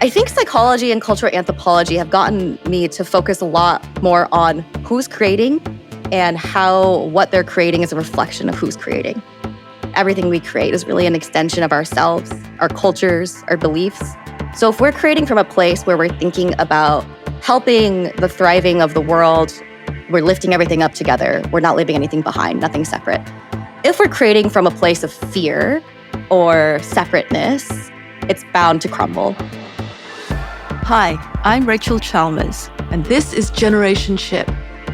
I think psychology and cultural anthropology have gotten me to focus a lot more on who's creating and how what they're creating is a reflection of who's creating. Everything we create is really an extension of ourselves, our cultures, our beliefs. So if we're creating from a place where we're thinking about helping the thriving of the world, we're lifting everything up together, we're not leaving anything behind, nothing separate. If we're creating from a place of fear or separateness, it's bound to crumble. Hi, I'm Rachel Chalmers, and this is Generationship,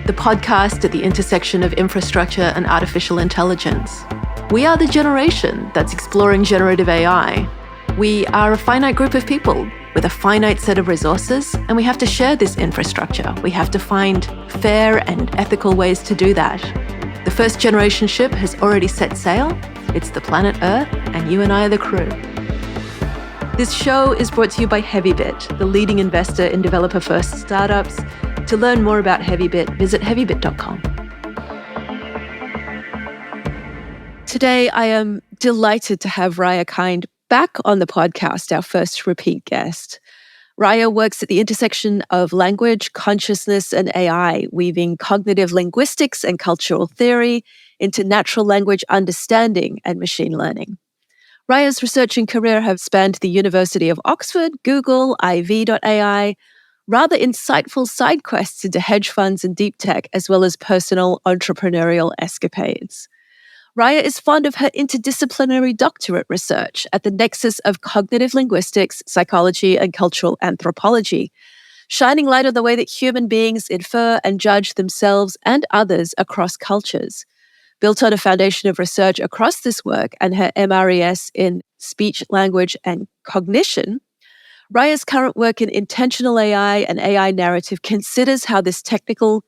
the podcast at the intersection of infrastructure and artificial intelligence. We are the generation that's exploring generative AI. We are a finite group of people with a finite set of resources, and we have to share this infrastructure. We have to find fair and ethical ways to do that. The first generation ship has already set sail. It's the planet Earth, and you and I are the crew. This show is brought to you by Heavybit, the leading investor in developer-first startups. To learn more about Heavybit, visit heavybit.com. Today, I am delighted to have Raiya Kind back on the podcast, our first repeat guest. Raiya works at the intersection of language, consciousness, and AI, weaving cognitive linguistics and cultural theory into natural language understanding and machine learning. Raiya's research and career have spanned the University of Oxford, Google, IV.ai, rather insightful side quests into hedge funds and deep tech, as well as personal entrepreneurial escapades. Raiya is fond of her interdisciplinary doctorate research at the nexus of cognitive linguistics, psychology, and cultural anthropology, shining light on the way that human beings infer and judge themselves and others across cultures. Built on a foundation of research across this work and her MRES in speech, language, and cognition, Raiya's current work in intentional AI and AI narrative considers how this technical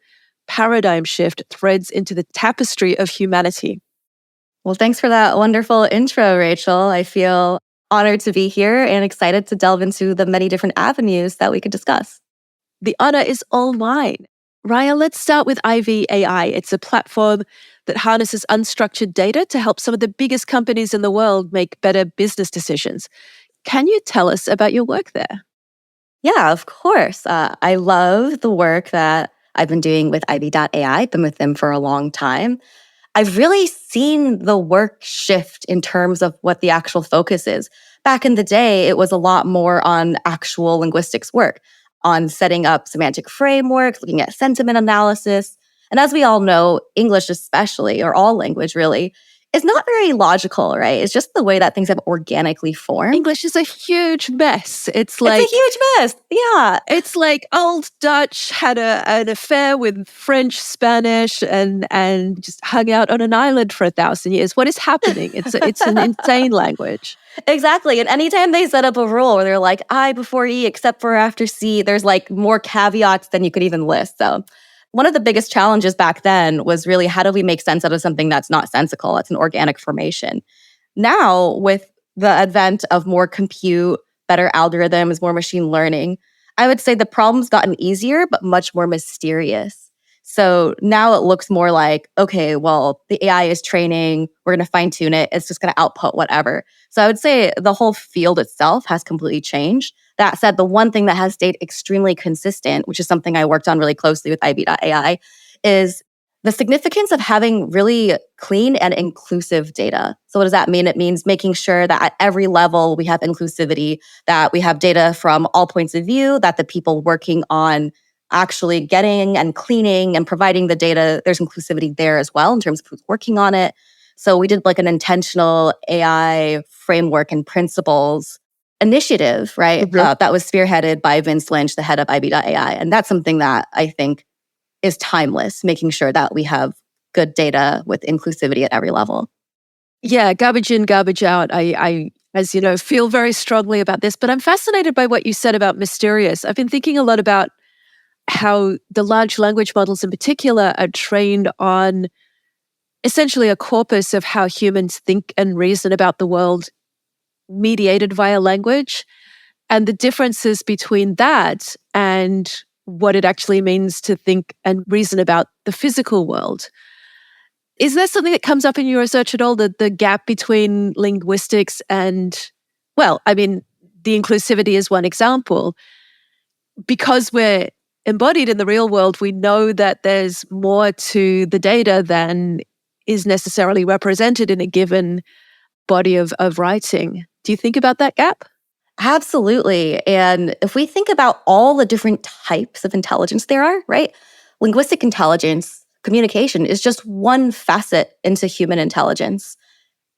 paradigm shift threads into the tapestry of humanity. Well, thanks for that wonderful intro, Rachel. I feel honored to be here and excited to delve into the many different avenues that we could discuss. The honor is all mine. Raiya, let's start with IV.ai. It's a platform that harnesses unstructured data to help some of the biggest companies in the world make better business decisions. Can you tell us about your work there? Yeah, of course. I love the work that I've been doing with IV.ai. I've been with them for a long time. I've really seen the work shift in terms of what the actual focus is. Back in the day, it was a lot more on actual linguistics work, on setting up semantic frameworks, looking at sentiment analysis. And as we all know, English especially, or all language really, is not very logical, right? It's just the way that things have organically formed. English is a huge mess. It's a huge mess. Yeah. It's like old Dutch had an affair with French, Spanish, and just hung out on an island for 1,000 years. What is happening? It's an insane language. Exactly. And anytime they set up a rule where they're like I before E except for after C, there's like more caveats than you could even list. So one of the biggest challenges back then was really how do we make sense out of something that's not sensical? It's an organic formation. Now, with the advent of more compute, better algorithms, more machine learning, I would say the problem's gotten easier, but much more mysterious. So now it looks more like, okay, well, the AI is training, we're going to fine tune it, it's just going to output whatever. So I would say the whole field itself has completely changed. That said, the one thing that has stayed extremely consistent, which is something I worked on really closely with IV.ai, is the significance of having really clean and inclusive data. So what does that mean? It means making sure that at every level we have inclusivity, that we have data from all points of view, that the people working on actually getting and cleaning and providing the data, there's inclusivity there as well in terms of who's working on it. So we did like an intentional AI framework and principles initiative, right? Mm-hmm. That was spearheaded by Vince Lynch, the head of IV.ai. And that's something that I think is timeless, making sure that we have good data with inclusivity at every level. Yeah, garbage in, garbage out. I, as you know, feel very strongly about this, but I'm fascinated by what you said about mysterious. I've been thinking a lot about how the large language models in particular are trained on essentially a corpus of how humans think and reason about the world mediated via language, and the differences between that and what it actually means to think and reason about the physical world. Is there something that comes up in your research at all, the gap between linguistics and, well, I mean, the inclusivity is one example. Because we're embodied in the real world, we know that there's more to the data than is necessarily represented in a given body of writing. Do you think about that gap? Absolutely. And if we think about all the different types of intelligence there are, right? Linguistic intelligence, communication is just one facet into human intelligence.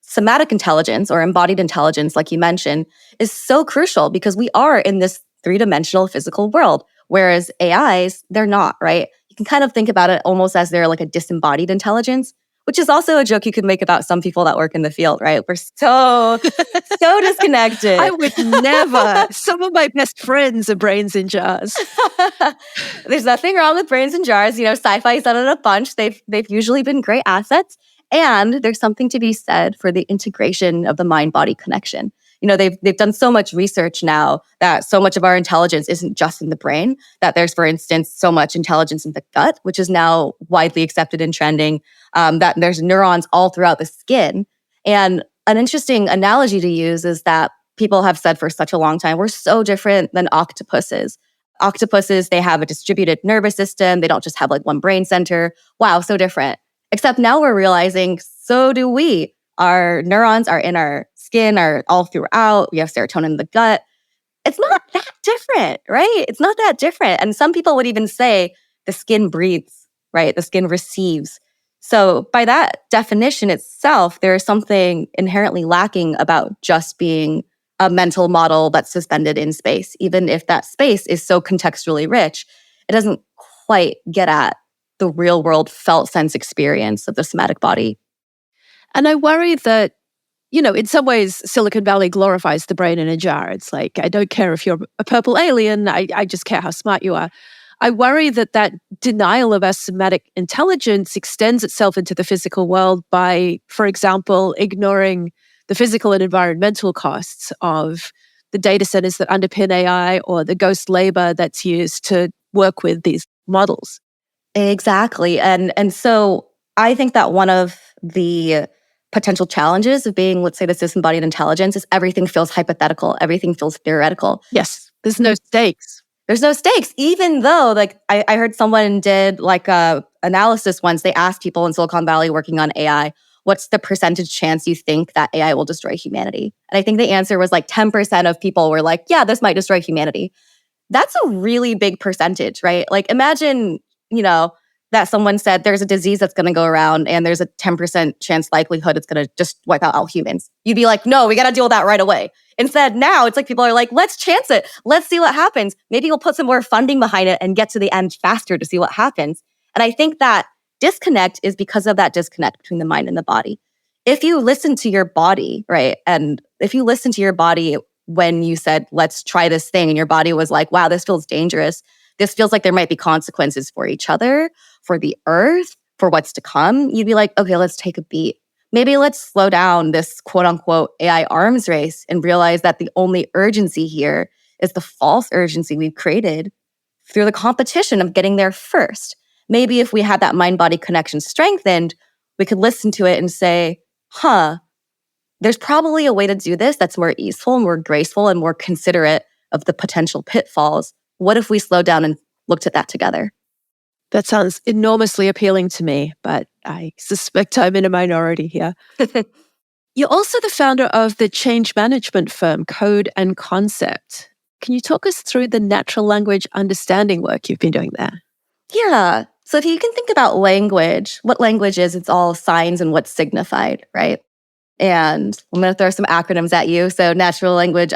Somatic intelligence or embodied intelligence, like you mentioned, is so crucial because we are in this three-dimensional physical world, whereas AIs, they're not, right? You can kind of think about it almost as they're like a disembodied intelligence, which is also a joke you could make about some people that work in the field, right? We're so disconnected. I would never. Some of my best friends are brains in jars. There's nothing wrong with brains in jars. Sci-fi's done it a bunch. They've usually been great assets. And there's something to be said for the integration of the mind-body connection. They've done so much research now that so much of our intelligence isn't just in the brain, that there's, for instance, so much intelligence in the gut, which is now widely accepted and trending, that there's neurons all throughout the skin. And an interesting analogy to use is that people have said for such a long time, we're so different than octopuses. Octopuses, they have a distributed nervous system. They don't just have like one brain center. Wow, so different. Except now we're realizing, so do we. Our neurons are in our skin, are all throughout. We have serotonin in the gut. It's not that different, right? It's not that different. And some people would even say the skin breathes, right? The skin receives. So by that definition itself, there is something inherently lacking about just being a mental model that's suspended in space. Even if that space is so contextually rich, it doesn't quite get at the real world felt sense experience of the somatic body. And I worry that, in some ways, Silicon Valley glorifies the brain in a jar. It's like, I don't care if you're a purple alien, I just care how smart you are. I worry that denial of our somatic intelligence extends itself into the physical world by, for example, ignoring the physical and environmental costs of the data centers that underpin AI or the ghost labor that's used to work with these models. Exactly. And so I think that one of the potential challenges of being, let's say, this disembodied intelligence is everything feels hypothetical. Everything feels theoretical. Yes. There's no stakes. There's no stakes, even though, like, I heard someone did like a analysis once. They asked people in Silicon Valley working on AI, what's the percentage chance you think that AI will destroy humanity? And I think the answer was like 10% of people were like, yeah, this might destroy humanity. That's a really big percentage, right? Like, imagine, that someone said there's a disease that's going to go around and there's a 10% chance likelihood it's going to just wipe out all humans. You'd be like, no, we got to deal with that right away. Instead, now it's like people are like, let's chance it. Let's see what happens. Maybe we'll put some more funding behind it and get to the end faster to see what happens. And I think that disconnect is because of that disconnect between the mind and the body. If you listen to your body, right? And if you listen to your body when you said, let's try this thing, and your body was like, wow, this feels dangerous. This feels like there might be consequences for each other, for the earth, for what's to come. You'd be like, okay, let's take a beat. Maybe let's slow down this quote unquote AI arms race and realize that the only urgency here is the false urgency we've created through the competition of getting there first. Maybe if we had that mind-body connection strengthened, we could listen to it and say, there's probably a way to do this that's more easeful, more graceful, and more considerate of the potential pitfalls. What if we slowed down and looked at that together? That sounds enormously appealing to me, but I suspect I'm in a minority here. You're also the founder of the change management firm Code and Concept. Can you talk us through the natural language understanding work you've been doing there? Yeah. So if you can think about language, what language is, it's all signs and what's signified, right? And I'm going to throw some acronyms at you. So natural language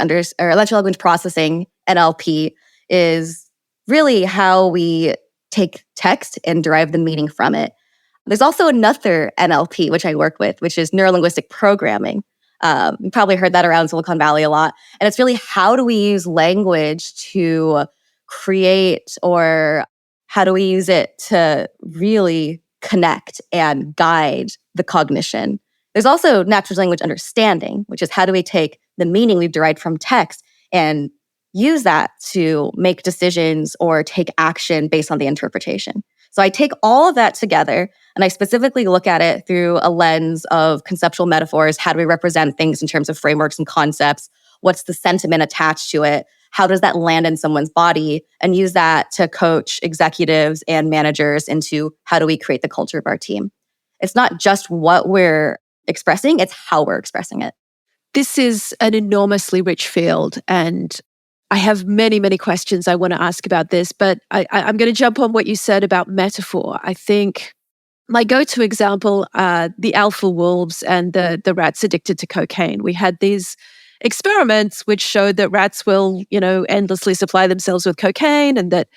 processing, NLP, is really how we take text and derive the meaning from it. There's also another NLP, which I work with, which is neurolinguistic programming. You probably heard that around Silicon Valley a lot. And it's really how do we use language to create, or how do we use it to really connect and guide the cognition? There's also natural language understanding, which is how do we take the meaning we've derived from text and use that to make decisions or take action based on the interpretation. So I take all of that together and I specifically look at it through a lens of conceptual metaphors. How do we represent things in terms of frameworks and concepts? What's the sentiment attached to it? How does that land in someone's body? And use that to coach executives and managers into how do we create the culture of our team. It's not just what we're expressing, it's how we're expressing it. This is an enormously rich field, and I have many, many questions I want to ask about this, but I'm going to jump on what you said about metaphor. I think my go-to example are the alpha wolves and the rats addicted to cocaine. We had these experiments which showed that rats will, endlessly supply themselves with cocaine, and that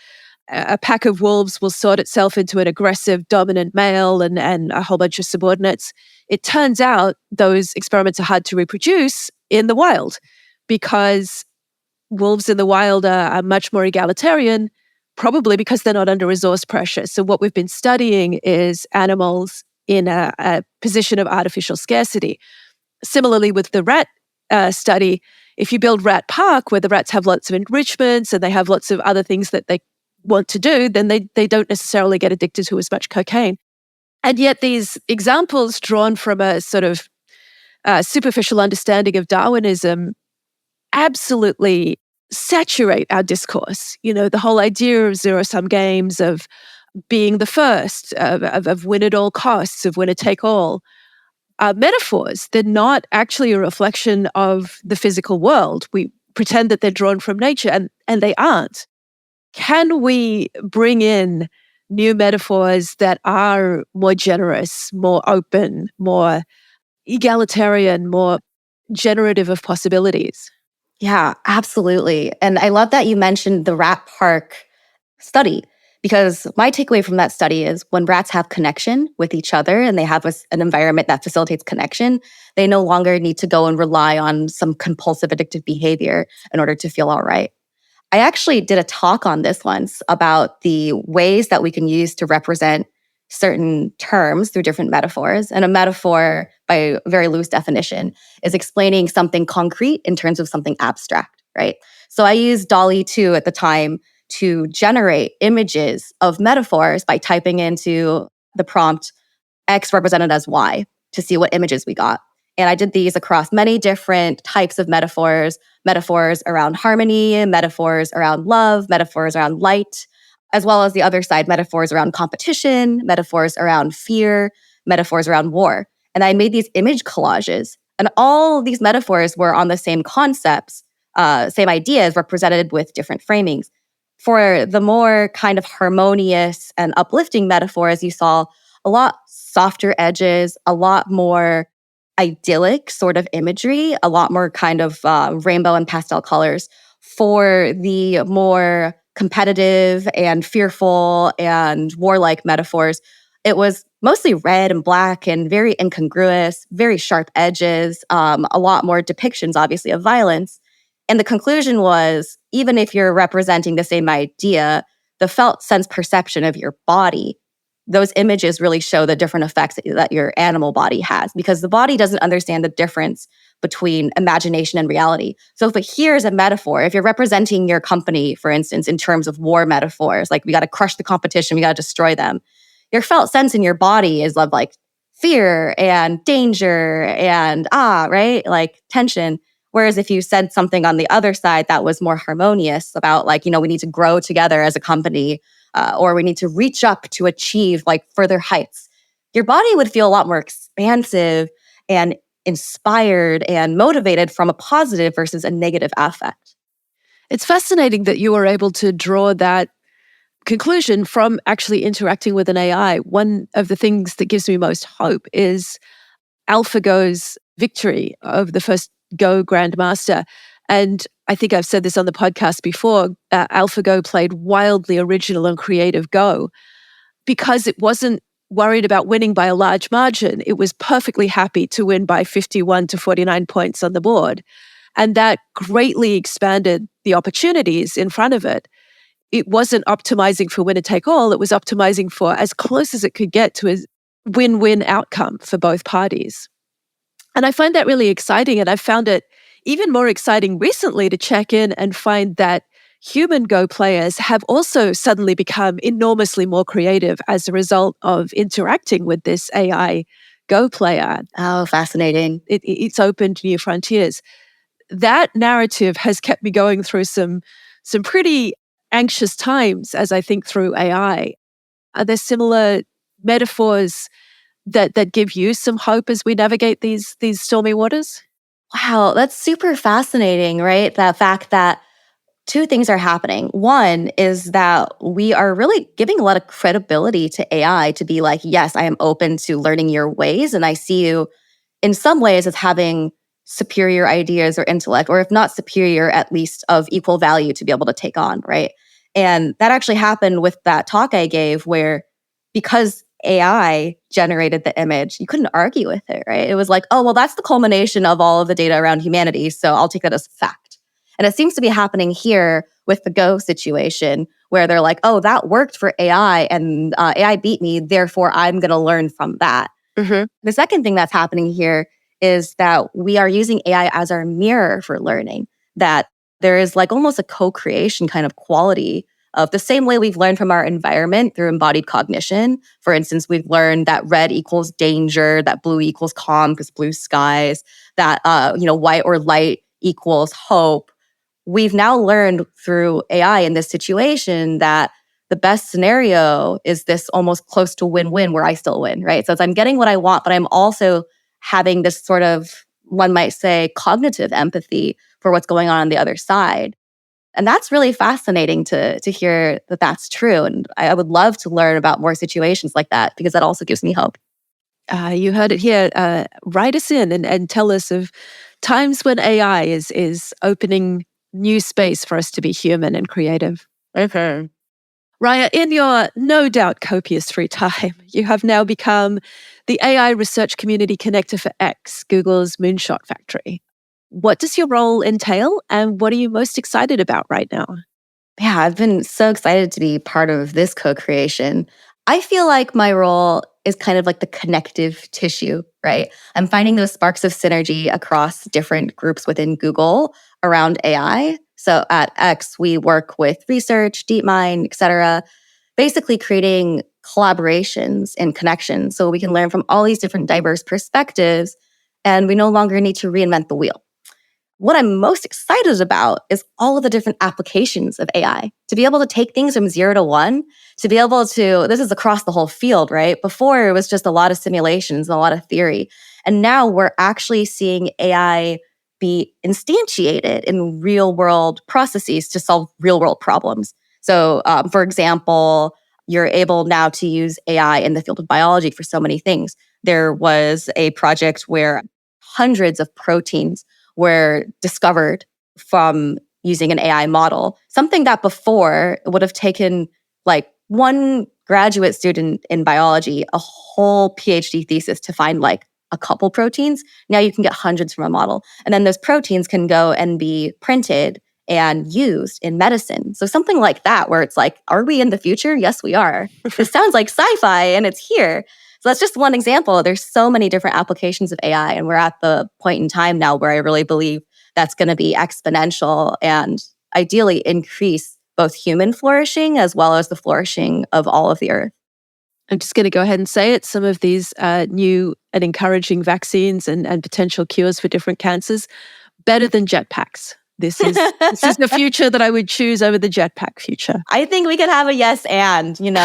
a pack of wolves will sort itself into an aggressive, dominant male and a whole bunch of subordinates. It turns out those experiments are hard to reproduce in the wild because wolves in the wild are much more egalitarian, probably because they're not under resource pressure. So what we've been studying is animals in a position of artificial scarcity. Similarly with the rat study, if you build Rat Park where the rats have lots of enrichments and they have lots of other things that they want to do, then they don't necessarily get addicted to as much cocaine. And yet these examples drawn from a sort of superficial understanding of Darwinism absolutely saturate our discourse. The whole idea of zero-sum games, of being the first, of win at all costs, of winner take all, are metaphors. They're not actually a reflection of the physical world. We pretend that they're drawn from nature, and they aren't. Can we bring in new metaphors that are more generous, more open, more egalitarian, more generative of possibilities? Yeah, absolutely. And I love that you mentioned the rat park study, because my takeaway from that study is when rats have connection with each other and they have an environment that facilitates connection, they no longer need to go and rely on some compulsive addictive behavior in order to feel all right. I actually did a talk on this once about the ways that we can use to represent certain terms through different metaphors. And a metaphor, by a very loose definition, is explaining something concrete in terms of something abstract, right? So I used Dolly 2 at the time to generate images of metaphors by typing into the prompt X represented as Y to see what images we got. And I did these across many different types of metaphors around harmony, metaphors around love, metaphors around light, as well as the other side, metaphors around competition, metaphors around fear, metaphors around war. And I made these image collages. And all these metaphors were on the same concepts, same ideas represented with different framings. For the more kind of harmonious and uplifting metaphors, you saw a lot softer edges, a lot more idyllic sort of imagery, a lot more kind of rainbow and pastel colors. For the more competitive and fearful and warlike metaphors, it was mostly red and black and very incongruous, very sharp edges, a lot more depictions, obviously, of violence. And the conclusion was, even if you're representing the same idea, the felt sense perception of your body, those images really show the different effects that your animal body has, because the body doesn't understand the difference between imagination and reality. So if it hears a metaphor, if you're representing your company, for instance, in terms of war metaphors, like we got to crush the competition, we got to destroy them, your felt sense in your body is of like fear and danger and right? Like tension. Whereas if you said something on the other side that was more harmonious about like, we need to grow together as a company, or we need to reach up to achieve like further heights, your body would feel a lot more expansive and inspired and motivated from a positive versus a negative affect. It's fascinating that you were able to draw that conclusion from actually interacting with an AI. One of the things that gives me most hope is AlphaGo's victory of the first Go Grandmaster. And I think I've said this on the podcast before, AlphaGo played wildly original and creative Go because it wasn't worried about winning by a large margin. It was perfectly happy to win by 51 to 49 points on the board. And that greatly expanded the opportunities in front of it. It wasn't optimizing for winner take all. It was optimizing for as close as it could get to a win-win outcome for both parties. And I find that really exciting. And I found it even more exciting recently to check in and find that human Go players have also suddenly become enormously more creative as a result of interacting with this AI Go player. Oh, fascinating. It's opened new frontiers. that narrative has kept me going through some pretty anxious times as I think through AI. Are there similar metaphors that give you some hope as we navigate these stormy waters? Wow, that's super fascinating, right? The fact that two things are happening. One is that we are really giving a lot of credibility to AI to be like, yes, I am open to learning your ways. And I see you in some ways as having superior ideas or intellect, or if not superior, at least of equal value to be able to take on, right? And that actually happened with that talk I gave where because AI generated the image, you couldn't argue with it, right? It was like, oh, well, that's the culmination of all of the data around humanity. So I'll take that as fact. And it seems to be happening here with the Go situation where they're like, oh, that worked for AI and AI beat me. Therefore, I'm going to learn from that. Mm-hmm. The second thing that's happening here is that we are using AI as our mirror for learning, that there is like almost a co-creation kind of quality of the same way we've learned from our environment through embodied cognition. For instance, we've learned that red equals danger, that blue equals calm because blue skies, that white or light equals hope. We've now learned through AI in this situation that the best scenario is this almost close to win-win where I still win, right? So it's I'm getting what I want, but I'm also having this sort of, one might say, cognitive empathy for what's going on the other side. And that's really fascinating to hear that that's true. And I would love to learn about more situations like that because that also gives me hope. You heard it here. Write us in and tell us of times when AI is opening new space for us to be human and creative. Okay. Raiya, in your no doubt copious free time, you have now become the AI research community connector for X, Google's moonshot factory. What does your role entail and what are you most excited about right now? Yeah, I've been so excited to be part of this co-creation. I feel like my role is kind of like the connective tissue, right? I'm finding those sparks of synergy across different groups within Google around AI. So at X, we work with research, DeepMind, et cetera, basically creating collaborations and connections so we can learn from all these different diverse perspectives and we no longer need to reinvent the wheel. What I'm most excited about is all of the different applications of AI. To be able to take things from 0 to 1, to be able to, this is across the whole field, right? Before it was just a lot of simulations and a lot of theory. And now we're actually seeing AI be instantiated in real world processes to solve real world problems. So, for example, you're able now to use AI in the field of biology for so many things. There was a project where hundreds of proteins were discovered from using an AI model. Something that before would have taken like one graduate student in biology a whole PhD thesis to find like a couple proteins. Now you can get hundreds from a model. And then those proteins can go and be printed and used in medicine. So something like that, where it's like, are we in the future? Yes, we are. This sounds like sci-fi and it's here. So that's just one example. There's so many different applications of AI, and we're at the point in time now where I really believe that's going to be exponential and ideally increase both human flourishing as well as the flourishing of all of the earth. I'm just going to go ahead and say it. Some of these new and encouraging vaccines and potential cures for different cancers, better than jetpacks. This is the future that I would choose over the jetpack future. I think we could have a yes and, give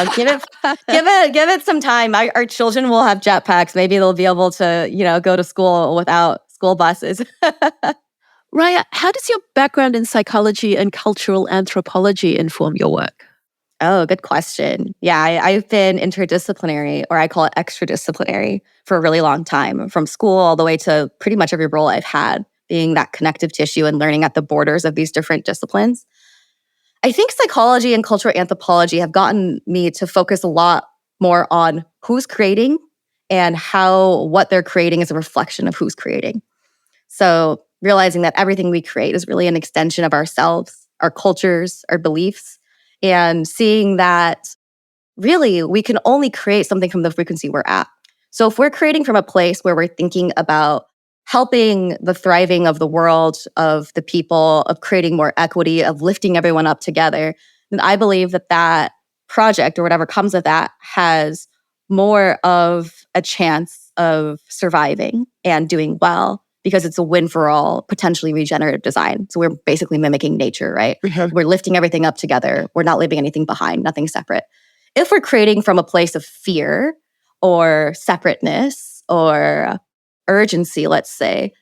it some time. Our children will have jetpacks. Maybe they'll be able to, go to school without school buses. Raiya, how does your background in psychology and cultural anthropology inform your work? Oh, good question. Yeah, I've been interdisciplinary, or I call it extradisciplinary, for a really long time, from school all the way to pretty much every role I've had, being that connective tissue and learning at the borders of these different disciplines. I think psychology and cultural anthropology have gotten me to focus a lot more on who's creating and how what they're creating is a reflection of who's creating. So realizing that everything we create is really an extension of ourselves, our cultures, our beliefs, and seeing that really we can only create something from the frequency we're at. So if we're creating from a place where we're thinking about helping the thriving of the world, of the people, of creating more equity, of lifting everyone up together, then I believe that that project or whatever comes of that has more of a chance of surviving and doing well because it's a win for all, potentially regenerative design. So we're basically mimicking nature, right? We're lifting everything up together. We're not leaving anything behind, nothing separate. If we're creating from a place of fear or separateness or urgency, let's say,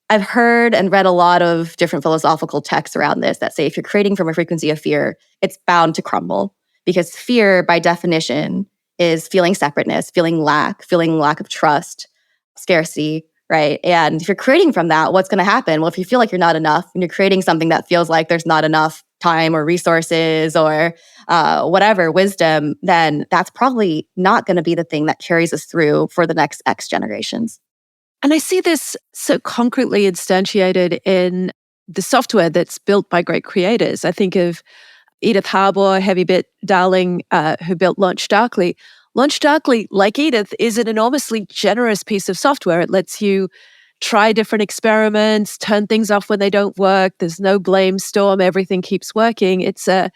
I've heard and read a lot of different philosophical texts around this that say if you're creating from a frequency of fear, it's bound to crumble, because fear, by definition, is feeling separateness, feeling lack of trust, scarcity, right? And if you're creating from that, what's going to happen? Well, if you feel like you're not enough and you're creating something that feels like there's not enough time or resources or whatever, wisdom, then that's probably not going to be the thing that carries us through for the next X generations. And I see this so concretely instantiated in the software that's built by great creators. I think of Edith Harbaugh, Heavybit darling, who built Launch Darkly. Launch Darkly, like Edith, is an enormously generous piece of software. It lets you try different experiments, turn things off when they don't work. There's no blame storm. Everything keeps working. It's a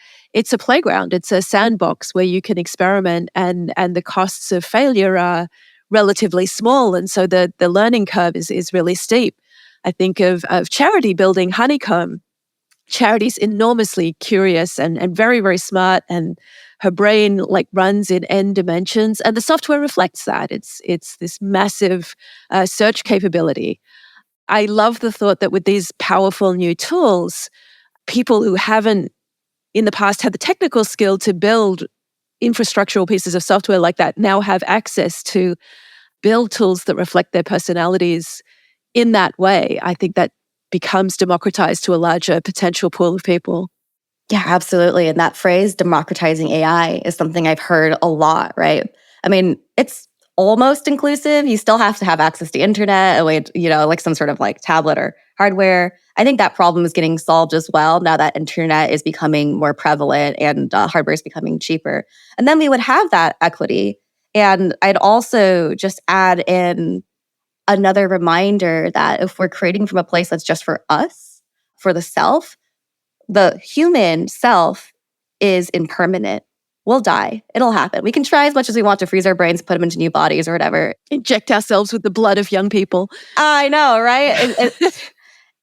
playground. It's a sandbox where you can experiment, and the costs of failure are relatively small. And so the learning curve is really steep. I think of Charity building Honeycomb. Charity's enormously curious and very, very smart, and her brain like runs in n dimensions, and the software reflects that. It's this massive search capability. I love the thought that with these powerful new tools, people who haven't in the past had the technical skill to build infrastructural pieces of software like that now have access to build tools that reflect their personalities in that way. I think that becomes democratized to a larger potential pool of people. Yeah, absolutely. And that phrase, democratizing AI, is something I've heard a lot, right? I mean, it's almost inclusive. You still have to have access to internet, like some sort of like tablet or hardware. I think that problem is getting solved as well now that internet is becoming more prevalent and hardware is becoming cheaper. And then we would have that equity. And I'd also just add in another reminder that if we're creating from a place that's just for us, for the self, the human self is impermanent. We'll die. It'll happen. We can try as much as we want to freeze our brains, put them into new bodies or whatever. Inject ourselves with the blood of young people. I know, right?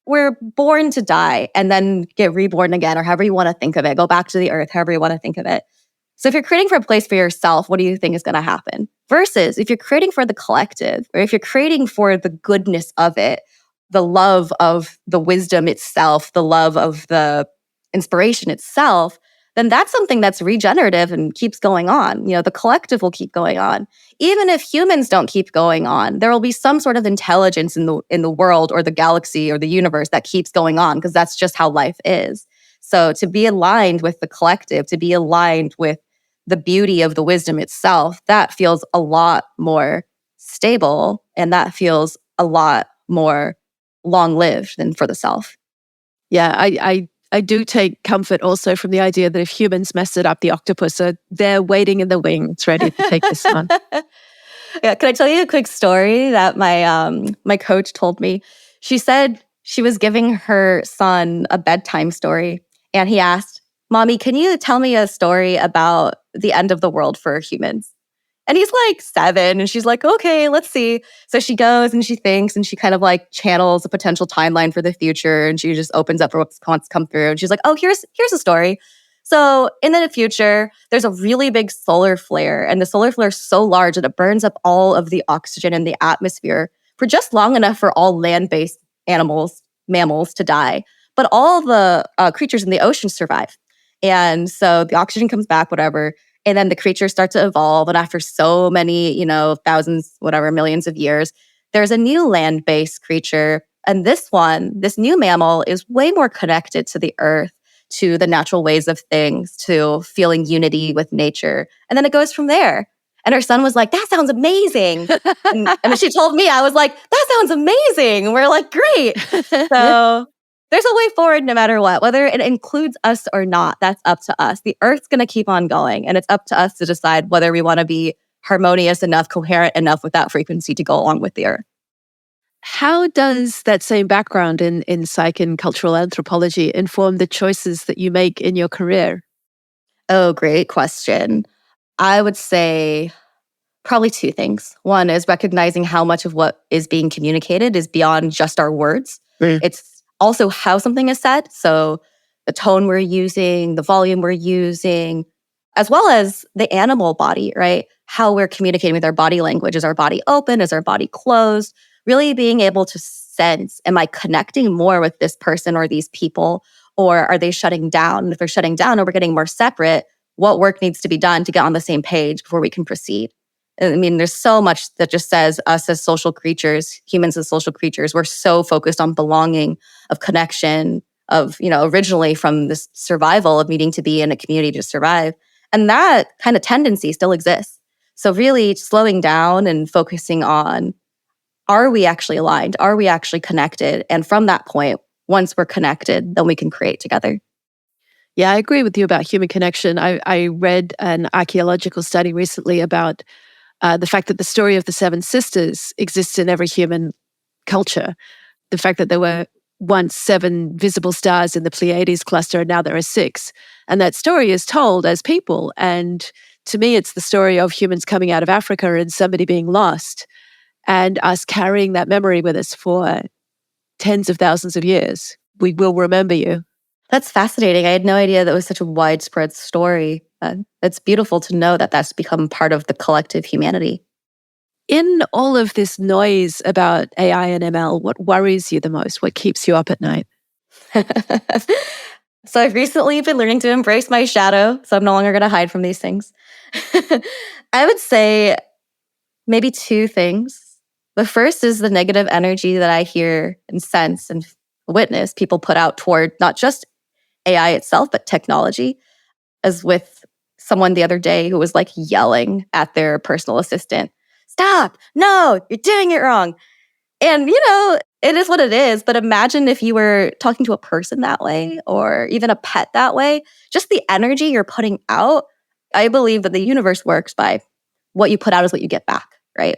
We're born to die and then get reborn again, or however you want to think of it. Go back to the earth, however you want to think of it. So if you're creating for a place for yourself, what do you think is going to happen? Versus if you're creating for the collective, or if you're creating for the goodness of it, the love of the wisdom itself, the love of the inspiration itself, then that's something that's regenerative and keeps going on. The collective will keep going on. Even if humans don't keep going on, there will be some sort of intelligence in the world or the galaxy or the universe that keeps going on, because that's just how life is. So to be aligned with the collective, to be aligned with the beauty of the wisdom itself, that feels a lot more stable, and that feels a lot more long-lived than for the self. Yeah, I do take comfort also from the idea that if humans mess it up, the octopus are there waiting in the wings, ready to take this on. Yeah, can I tell you a quick story that my coach told me? She said she was giving her son a bedtime story, and he asked, "Mommy, can you tell me a story about the end of the world for humans?" And he's like 7, and she's like, "Okay, let's see." So she goes and she thinks, and she kind of like channels a potential timeline for the future, and she just opens up for what's wants to come through. And she's like, "Oh, here's a story." So in the future, there's a really big solar flare, and the solar flare is so large that it burns up all of the oxygen in the atmosphere for just long enough for all land-based animals, mammals, to die. But all the creatures in the ocean survive. And so the oxygen comes back, whatever. And then the creatures start to evolve. And after so many, thousands, whatever, millions of years, there's a new land-based creature. And this new mammal is way more connected to the earth, to the natural ways of things, to feeling unity with nature. And then it goes from there. And her son was like, "That sounds amazing." and then she told me, I was like, "That sounds amazing." And we're like, "Great." So there's a way forward no matter what. Whether it includes us or not, that's up to us. The Earth's going to keep on going, and it's up to us to decide whether we want to be harmonious enough, coherent enough with that frequency to go along with the Earth. How does that same background in psych and cultural anthropology inform the choices that you make in your career? Oh, great question. I would say Probably two things. One is recognizing how much of what is being communicated is beyond just our words. It's also how something is said. So the tone we're using, the volume we're using, as well as the animal body, right? How we're communicating with our body language. Is our body open? Is our body closed? Really being able to sense, am I connecting more with this person or these people? Or are they shutting down? And if they're shutting down or we're getting more separate, what work needs to be done to get on the same page before we can proceed? I mean, there's so much that just says us as social creatures, humans as social creatures, we're so focused on belonging, of connection, of, originally from this survival of needing to be in a community to survive. And that kind of tendency still exists. So really slowing down and focusing on, are we actually aligned? Are we actually connected? And from that point, once we're connected, then we can create together. Yeah, I agree with you about human connection. I read an archaeological study recently about the fact that the story of the seven sisters exists in every human culture. The fact that there were once 7 visible stars in the Pleiades cluster and now there are 6. And that story is told as people. And to me, it's the story of humans coming out of Africa and somebody being lost and us carrying that memory with us for tens of thousands of years. We will remember you. That's fascinating. I had no idea that was such a widespread story. It's beautiful to know that that's become part of the collective humanity. In all of this noise about AI and ML, what worries you the most? What keeps you up at night? So I've recently been learning to embrace my shadow, so I'm no longer going to hide from these things. I would say maybe 2 things. The first is the negative energy that I hear and sense and witness people put out toward not just AI itself, but technology. As with someone the other day who was like yelling at their personal assistant, "Stop, no, you're doing it wrong." And, it is what it is. But imagine if you were talking to a person that way or even a pet that way, just the energy you're putting out. I believe that the universe works by what you put out is what you get back, right?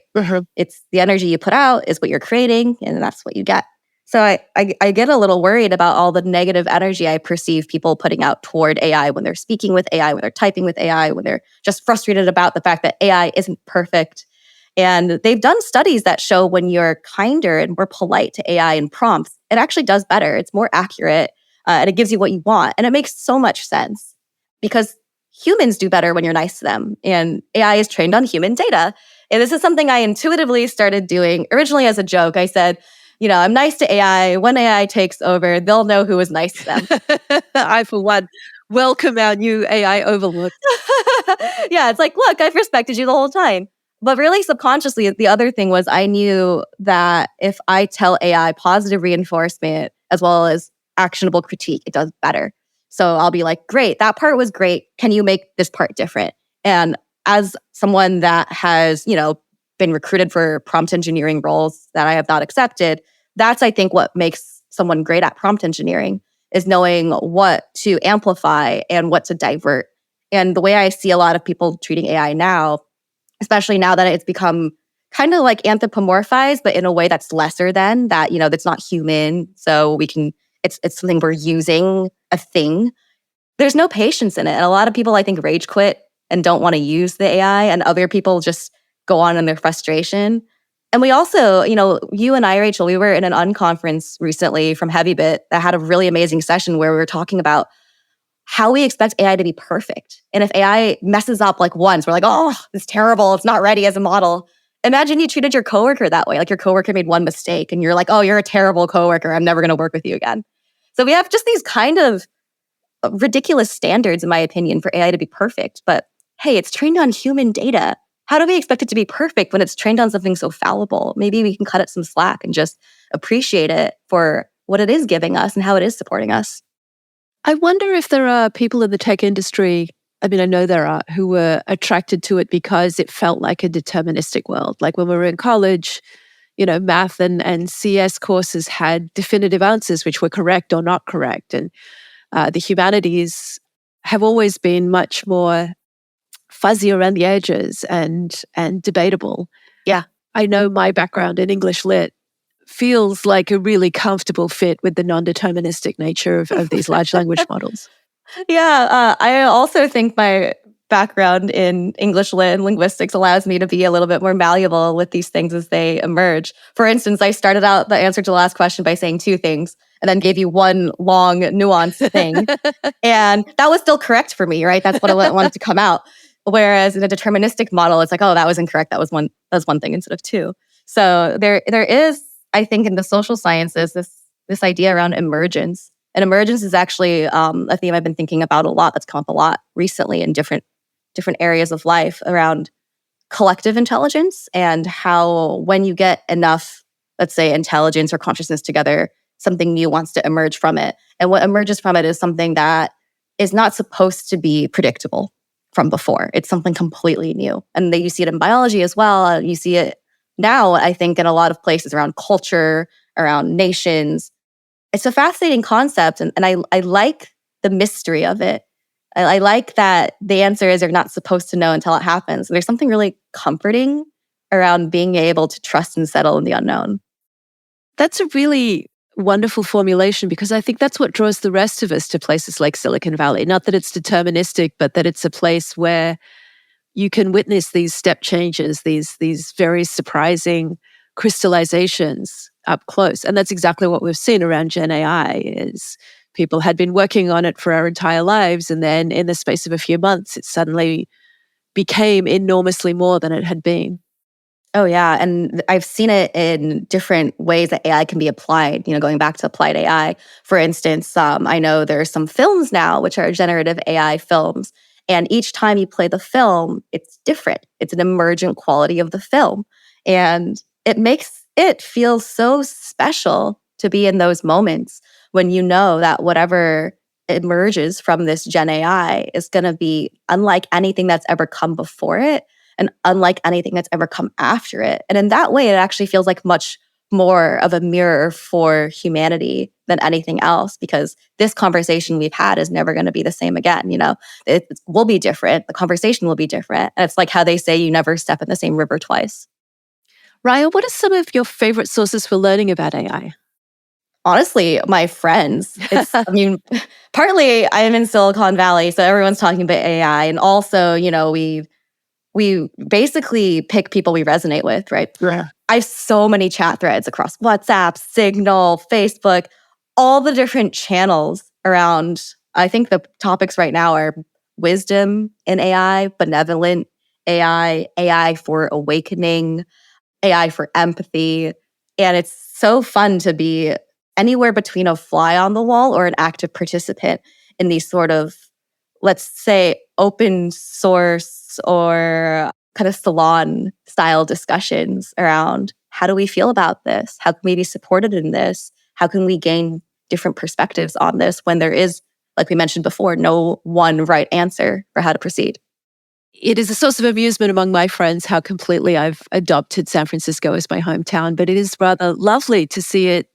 It's the energy you put out is what you're creating, and that's what you get. So I get a little worried about all the negative energy I perceive people putting out toward AI when they're speaking with AI, when they're typing with AI, when they're just frustrated about the fact that AI isn't perfect. And they've done studies that show when you're kinder and more polite to AI in prompts, it actually does better. It's more accurate, and it gives you what you want. And it makes so much sense because humans do better when you're nice to them. And AI is trained on human data. And this is something I intuitively started doing originally as a joke. I said, I'm nice to AI. When AI takes over, they'll know who was nice to them. I, for one, welcome our new AI overlord. Yeah, it's like, look, I've respected you the whole time. But really subconsciously, the other thing was I knew that if I tell AI positive reinforcement as well as actionable critique, it does better. So I'll be like, great, that part was great. Can you make this part different? And as someone that has, been recruited for prompt engineering roles that I have not accepted, that's, I think, what makes someone great at prompt engineering is knowing what to amplify and what to divert. And the way I see a lot of people treating AI now, especially now that it's become kind of like anthropomorphized, but in a way that's lesser than that, that's not human. So it's something we're using, a thing. There's no patience in it. And a lot of people, I think, rage quit and don't want to use the AI, and other people just go on in their frustration. And we also, you and I, Rachel, we were in an unconference recently from Heavybit that had a really amazing session where we were talking about how we expect AI to be perfect. And if AI messes up like once, we're like, oh, it's terrible. It's not ready as a model. Imagine you treated your coworker that way. Like your coworker made one mistake and you're like, oh, you're a terrible coworker. I'm never going to work with you again. So we have just these kind of ridiculous standards, in my opinion, for AI to be perfect. But hey, it's trained on human data. How do we expect it to be perfect when it's trained on something so fallible? Maybe we can cut it some slack and just appreciate it for what it is giving us and how it is supporting us. I wonder if there are people in the tech industry, I mean, I know there are, who were attracted to it because it felt like a deterministic world. Like when we were in college, math and CS courses had definitive answers which were correct or not correct. And the humanities have always been much more fuzzy around the edges and debatable. Yeah. I know my background in English Lit feels like a really comfortable fit with the non-deterministic nature of these large language models. Yeah, I also think my background in English lit and linguistics allows me to be a little bit more malleable with these things as they emerge. For instance, I started out the answer to the last question by saying two things and then gave you one long nuanced thing. And that was still correct for me, right? That's what I wanted to come out. Whereas in a deterministic model, it's like, oh, that was incorrect. That was one thing instead of two. So there is, I think, in the social sciences, this idea around emergence. And emergence is actually a theme I've been thinking about a lot. That's come up a lot recently in different areas of life around collective intelligence and how when you get enough, let's say, intelligence or consciousness together, something new wants to emerge from it. And what emerges from it is something that is not supposed to be predictable from before. It's something completely new. And then you see it in biology as well. You see it now, I think, in a lot of places around culture, around nations. It's a fascinating concept. And I like the mystery of it. I like that the answer is you're not supposed to know until it happens. There's something really comforting around being able to trust and settle in the unknown. That's a really wonderful formulation because I think that's what draws the rest of us to places like Silicon Valley. Not that it's deterministic, but that it's a place where you can witness these step changes, these very surprising crystallizations up close. And that's exactly what we've seen around Gen AI is people had been working on it for our entire lives. And then in the space of a few months, it suddenly became enormously more than it had been. Oh, yeah. And I've seen it in different ways that AI can be applied, going back to applied AI. For instance, I know there's some films now, which are generative AI films. And each time you play the film, it's different. It's an emergent quality of the film. And it makes it feel so special to be in those moments when you know that whatever emerges from this Gen AI is going to be unlike anything that's ever come before it and unlike anything that's ever come after it. And in that way, it actually feels like much more of a mirror for humanity than anything else, because this conversation we've had is never going to be the same again. It will be different. The conversation will be different. And it's like how they say you never step in the same river twice. Raiya, what are some of your favorite sources for learning about AI? Honestly, my friends. Partly I'm in Silicon Valley, so everyone's talking about AI. And also, we basically pick people we resonate with, right? Yeah. I have so many chat threads across WhatsApp, Signal, Facebook, all the different channels around. I think the topics right now are wisdom in AI, benevolent AI, AI for awakening, AI for empathy. And it's so fun to be anywhere between a fly on the wall or an active participant in these sort of, let's say, open source or kind of salon style discussions around how do we feel about this? How can we be supported in this? How can we gain different perspectives on this when there is, like we mentioned before, no one right answer for how to proceed? It is a source of amusement among my friends how completely I've adopted San Francisco as my hometown, but it is rather lovely to see it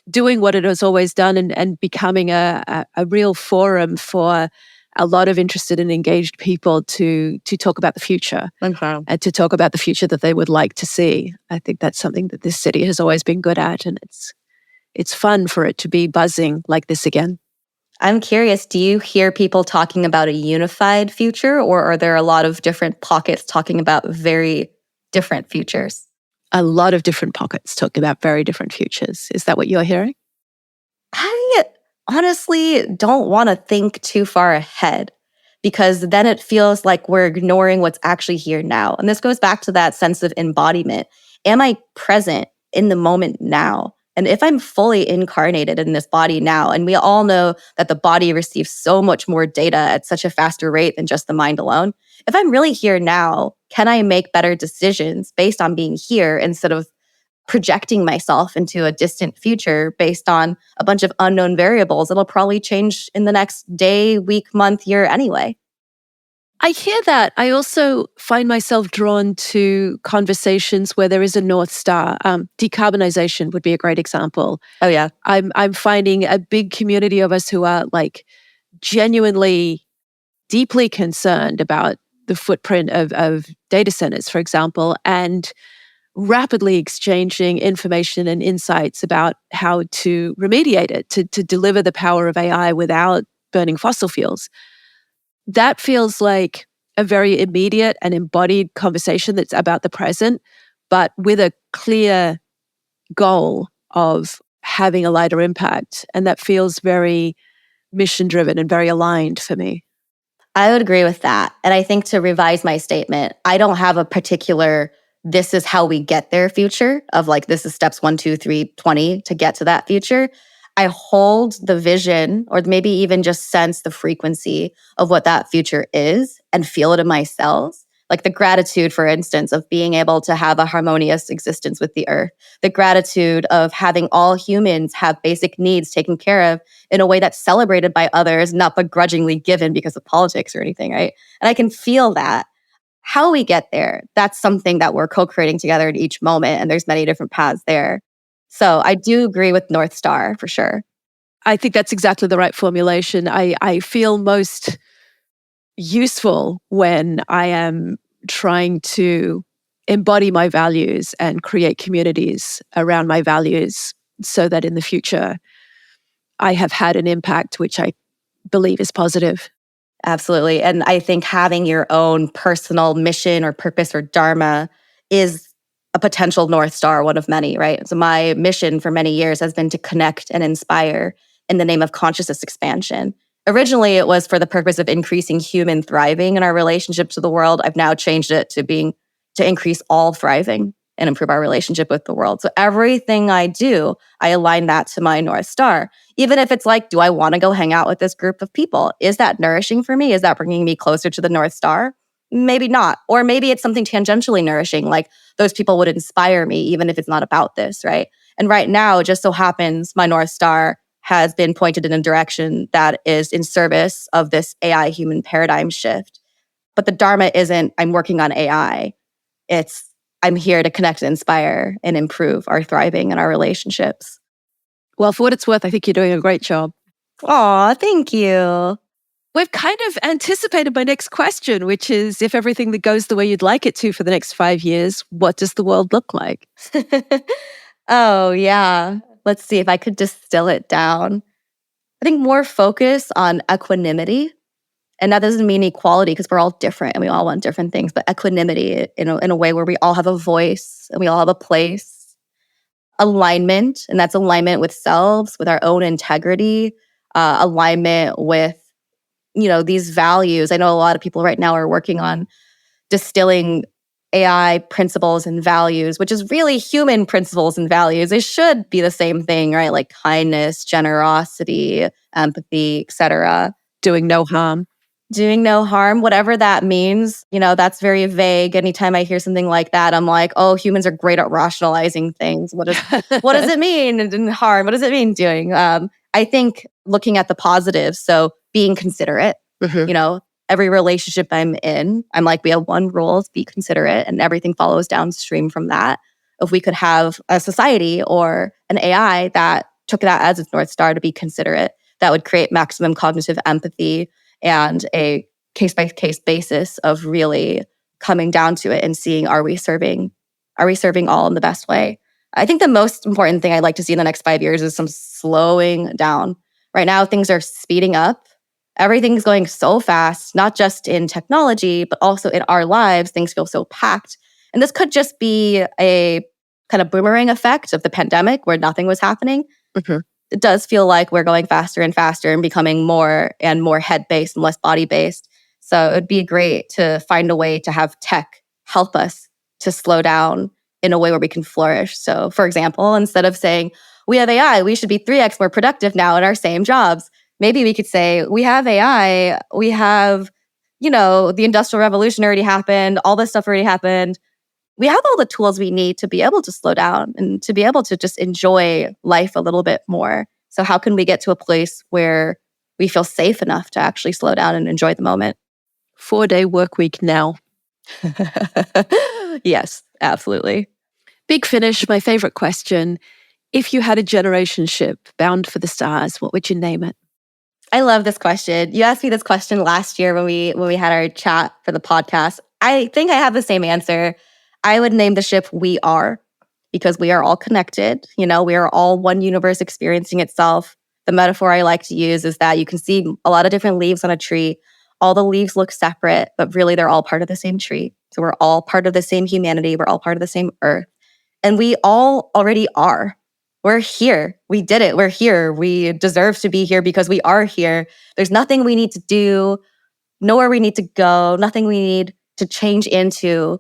doing what it has always done and becoming a real forum for a lot of interested and engaged people to talk about the future and to talk about the future that they would like to see. I think that's something that this city has always been good at, and it's fun for it to be buzzing like this again. I'm curious, do you hear people talking about a unified future, or are there a lot of different pockets talking about very different futures? A lot of different pockets talking about very different futures. Is that what you're hearing? I honestly don't want to think too far ahead, because then it feels like we're ignoring what's actually here now. And this goes back to that sense of embodiment. Am I present in the moment now? And if I'm fully incarnated in this body now, and we all know that the body receives so much more data at such a faster rate than just the mind alone, if I'm really here now, can I make better decisions based on being here instead of projecting myself into a distant future based on a bunch of unknown variables that'll probably change in the next day, week, month, year anyway? I hear that. I also find myself drawn to conversations where there is a North Star. Decarbonization would be a great example. Oh, yeah. I'm finding a big community of us who are like genuinely deeply concerned about the footprint of data centers, for example, and rapidly exchanging information and insights about how to remediate it, to deliver the power of AI without burning fossil fuels. That feels like a very immediate and embodied conversation that's about the present, but with a clear goal of having a lighter impact. And that feels very mission driven and very aligned for me. I would agree with that. And I think to revise my statement, I don't have a particular, this is how we get there future of like, this is steps 1, 2, 3, 20 to get to that future. I hold the vision or maybe even just sense the frequency of what that future is and feel it in my cells. Like the gratitude, for instance, of being able to have a harmonious existence with the earth, the gratitude of having all humans have basic needs taken care of in a way that's celebrated by others, not begrudgingly given because of politics or anything, right? And I can feel that. How we get there, that's something that we're co-creating together in each moment, and there's many different paths there. So I do agree with North Star for sure. I think that's exactly the right formulation. I feel most useful when I am trying to embody my values and create communities around my values so that in the future I have had an impact which I believe is positive. Absolutely. And I think having your own personal mission or purpose or dharma is a potential North Star, one of many, right? So my mission for many years has been to connect and inspire in the name of consciousness expansion. Originally, it was for the purpose of increasing human thriving in our relationship to the world. I've now changed it to increase all thriving and improve our relationship with the world. So everything I do, I align that to my North Star. Even if it's like, do I want to go hang out with this group of people? Is that nourishing for me? Is that bringing me closer to the North Star? Maybe not. Or maybe it's something tangentially nourishing, like those people would inspire me, even if it's not about this, right? And right now, it just so happens my North Star has been pointed in a direction that is in service of this AI human paradigm shift. But the Dharma isn't, I'm working on AI. It's, I'm here to connect, inspire, and improve our thriving and our relationships. Well, for what it's worth, I think you're doing a great job. Aw, thank you. We've kind of anticipated my next question, which is if everything that goes the way you'd like it to for the next 5 years, what does the world look like? Oh, yeah. Let's see if I could distill it down. I think more focus on equanimity. And that doesn't mean equality because we're all different and we all want different things, but equanimity in a way where we all have a voice and we all have a place. Alignment, and that's alignment with selves, with our own integrity, alignment with, these values. I know a lot of people right now are working on distilling AI principles and values, which is really human principles and values. It should be the same thing, right? Like kindness, generosity, empathy, etc. Doing no harm. Doing no harm, whatever that means, that's very vague. Anytime I hear something like that, I'm like, oh, humans are great at rationalizing things. What does it mean? And harm, what does it mean doing? I think looking at the positives, so being considerate, every relationship I'm in, I'm like, we have one rule, is be considerate, and everything follows downstream from that. If we could have a society or an AI that took that as its North Star to be considerate, that would create maximum cognitive empathy and a case-by-case basis of really coming down to it and seeing, are we serving all in the best way? I think the most important thing I'd like to see in the next 5 years is some slowing down. Right now, things are speeding up. Everything's going so fast, not just in technology, but also in our lives. Things feel so packed. And this could just be a kind of boomerang effect of the pandemic where nothing was happening. Mm-hmm. It does feel like we're going faster and faster and becoming more and more head-based and less body-based. So it'd be great to find a way to have tech help us to slow down in a way where we can flourish. So for example, instead of saying, we have AI, we should be 3x more productive now in our same jobs, maybe we could say, we have AI, we have, the Industrial Revolution already happened, all this stuff already happened. We have all the tools we need to be able to slow down and to be able to just enjoy life a little bit more. So how can we get to a place where we feel safe enough to actually slow down and enjoy the moment? 4-day work week now. Yes, absolutely. Big finish, my favorite question. If you had a generation ship bound for the stars, what would you name it? I love this question. You asked me this question last year when we had our chat for the podcast. I think I have the same answer. I would name the ship We Are, because we are all connected. We are all one universe experiencing itself. The metaphor I like to use is that you can see a lot of different leaves on a tree. all the leaves look separate, but really they're all part of the same tree. So we're all part of the same humanity. We're all part of the same earth. And we all already are. We're here. We did it. We're here. We deserve to be here because we are here. There's nothing we need to do, nowhere we need to go, nothing we need to change into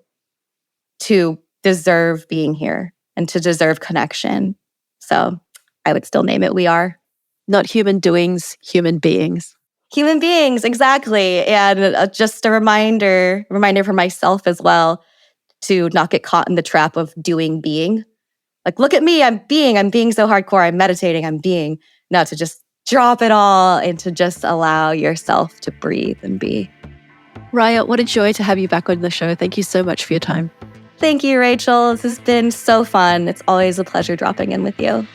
to deserve being here and to deserve connection. So I would still name it We Are. Not human doings, human beings. Human beings, exactly. And just a reminder for myself as well to not get caught in the trap of being. Like, look at me, I'm being so hardcore, I'm meditating, I'm being. No, to just drop it all and to just allow yourself to breathe and be. Raiya, what a joy to have you back on the show. Thank you so much for your time. Thank you, Rachel. This has been so fun. It's always a pleasure dropping in with you.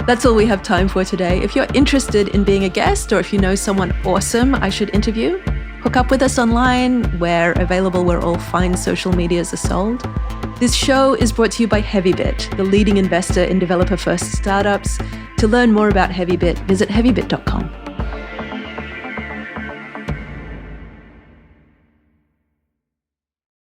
That's all we have time for today. If you're interested in being a guest or if you know someone awesome I should interview, hook up with us online. We're available where all fine social medias are sold. This show is brought to you by Heavybit, the leading investor in developer-first startups. To learn more about Heavybit, visit heavybit.com.